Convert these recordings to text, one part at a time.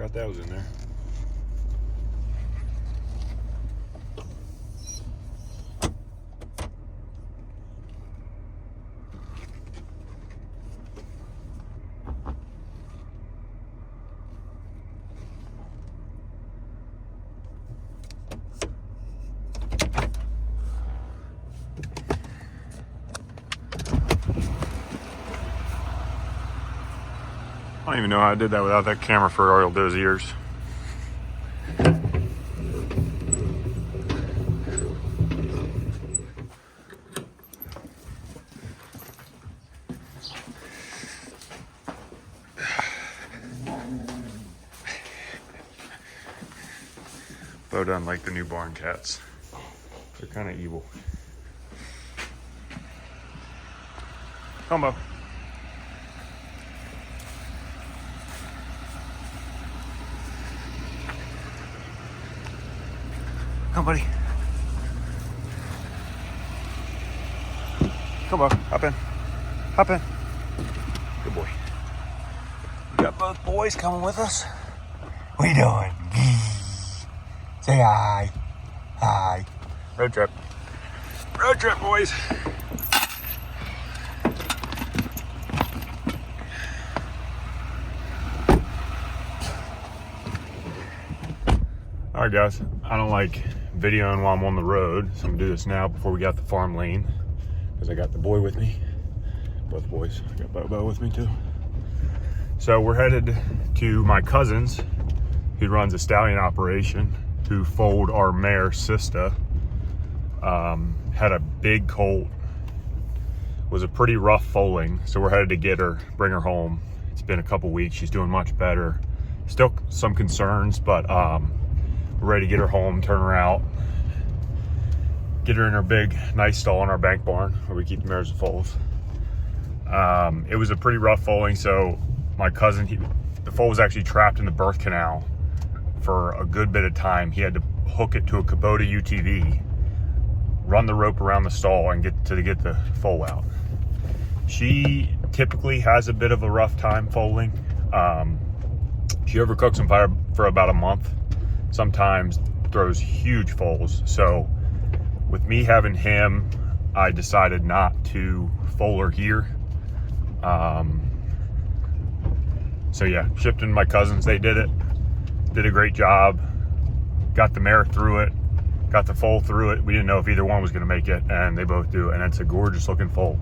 Forgot that was in there. I don't even know how I did that without that camera for all those years. Beau doesn't like the new barn cats. They're kind of evil. Come, Beau. Come, buddy. Come on, hop in. Hop in. Good boy. We got both boys coming with us. What are you doing? Say hi. Hi. Road trip. Road trip, boys. All right, guys. I don't like videoing while I'm on the road, so I'm gonna do this now before we got the farm lane, because I got the boy with me, both boys. I got Beau with me too. So we're headed to my cousin's, who runs a stallion operation, who foaled our mare Sista. Had a big colt, was a pretty rough foaling, so we're headed to get her, bring her home. It's been a couple weeks. She's doing much better. Still some concerns, but we're ready to get her home, turn her out, get her in her big, nice stall in our bank barn where we keep the mares and foals. It was a pretty rough foaling, so my cousin, the foal was actually trapped in the birth canal for a good bit of time. He had to hook it to a Kubota UTV, run the rope around the stall, and get the foal out. She typically has a bit of a rough time foaling. She overcooks them for about a month. Sometimes throws huge foals. So with me having him, I decided not to foal her here. So yeah, shipped in my cousins. They did it. Did a great job. Got the mare through it. Got the foal through it. We didn't know if either one was going to make it, and they both do. And it's a gorgeous looking foal.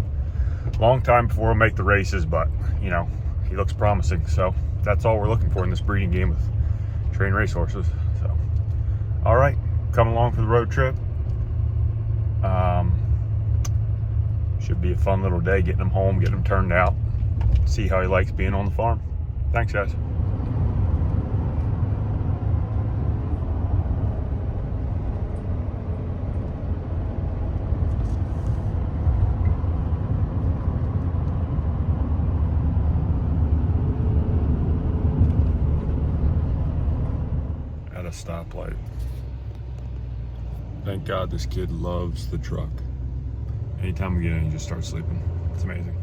Long time before we'll make the races, but you know, he looks promising. So that's all we're looking for in this breeding game with trained racehorses. So, all right, coming along for the road trip. Should be a fun little day getting him home, getting him turned out, see how he likes being on the farm. Thanks, guys. At a stoplight. Thank God this kid loves the truck. Anytime we get in, he just starts sleeping. It's amazing.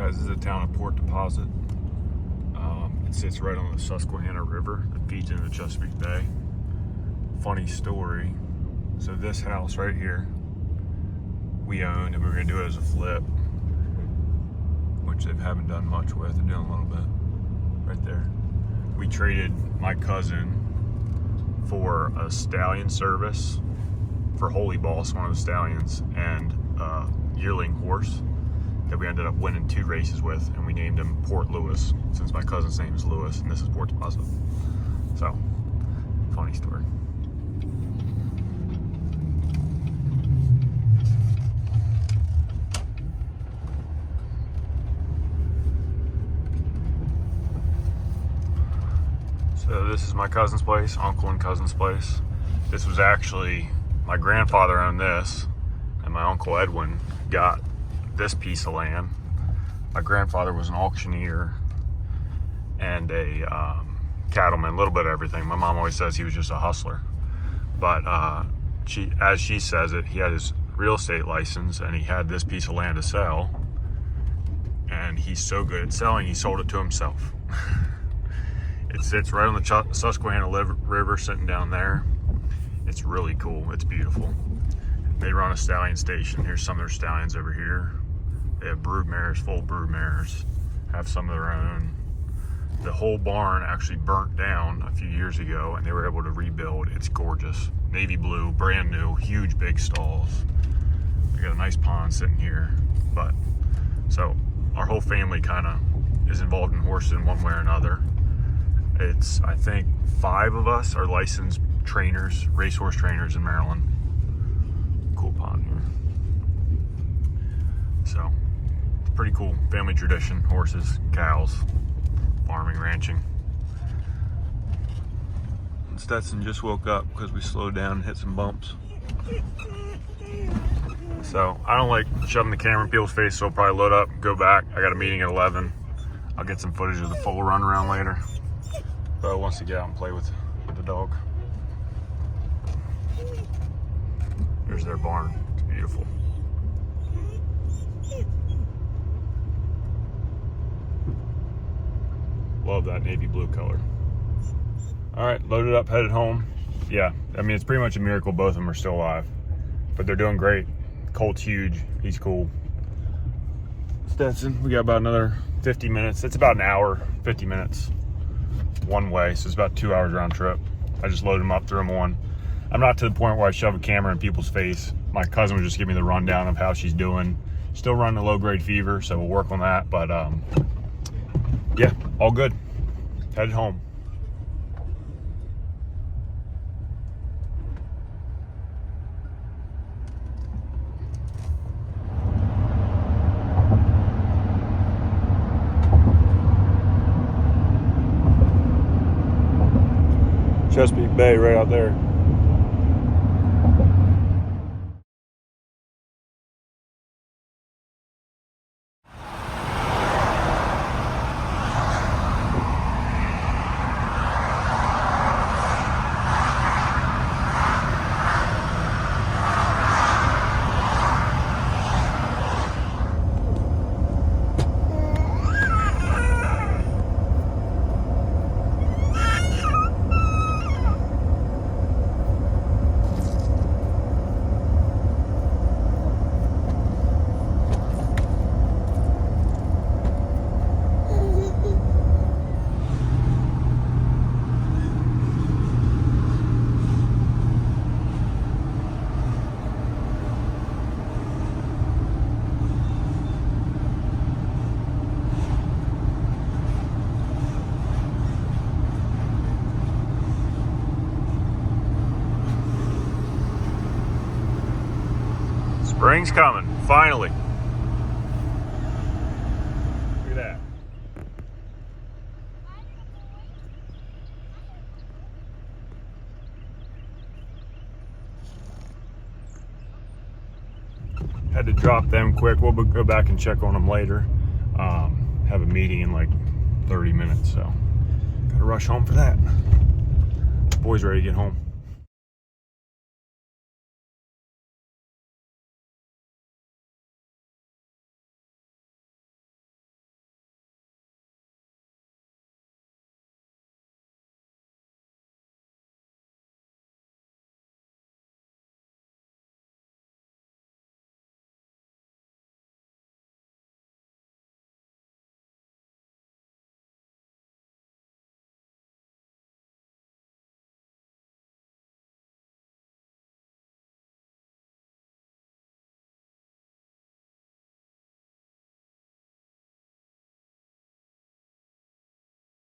This is a town of Port Deposit. It sits right on the Susquehanna River that feeds into the Chesapeake Bay. Funny story. So this house right here, we owned, and we were gonna do it as a flip, which they haven't done much with. They're doing a little bit right there. We traded my cousin for a stallion service for Holy Boss, one of the stallions, and a yearling horse that we ended up winning 2 races with, and we named him Port Louis, since my cousin's name is Louis, and this is Port Deposit. So, funny story. So this is my cousin's place, uncle and cousin's place. This was actually, my grandfather owned this, and my uncle Edwin got this piece of land. My grandfather was an auctioneer and a cattleman, a little bit of everything. My mom always says he was just a hustler. But as she says it, he had his real estate license and he had this piece of land to sell. And he's so good at selling, he sold it to himself. It sits right on the Susquehanna River, sitting down there. It's really cool. It's beautiful. They run a stallion station. Here's some of their stallions over here. They have brood mares, full brood mares, have some of their own. The whole barn actually burnt down a few years ago and they were able to rebuild. It's gorgeous. Navy blue, brand new, huge big stalls. We got a nice pond sitting here. But so our whole family kind of is involved in horses in one way or another. It's, I think, 5 of us are licensed trainers, racehorse trainers in Maryland. Cool pond here. So, it's pretty cool. Family tradition, horses, cows, farming, ranching. And Stetson just woke up because we slowed down and hit some bumps. So, I don't like shoving the camera in people's face, so I'll probably load up, go back. I got a meeting at 11. I'll get some footage of the foal run around later. Beau wants to get out and play with the dog. Here's their barn. It's beautiful. Love that navy blue color. All right, loaded up, headed home. Yeah, I mean, it's pretty much a miracle both of them are still alive, but they're doing great. Colt's huge. He's cool. Stetson, we got about another 50 minutes. It's about an hour, 50 minutes. One way, so it's about 2 hours round trip. I just loaded them up, threw them on. I'm not to the point where I shove a camera in people's face. My cousin was just giving me the rundown of how she's doing. Still running a low-grade fever, so we'll work on that. But yeah, all good. Headed home. Chesapeake Bay right out there. Spring's coming, finally. Look at that. Had to drop them quick. We'll go back and check on them later. Have a meeting in like 30 minutes, so gotta rush home for that. Boys ready to get home.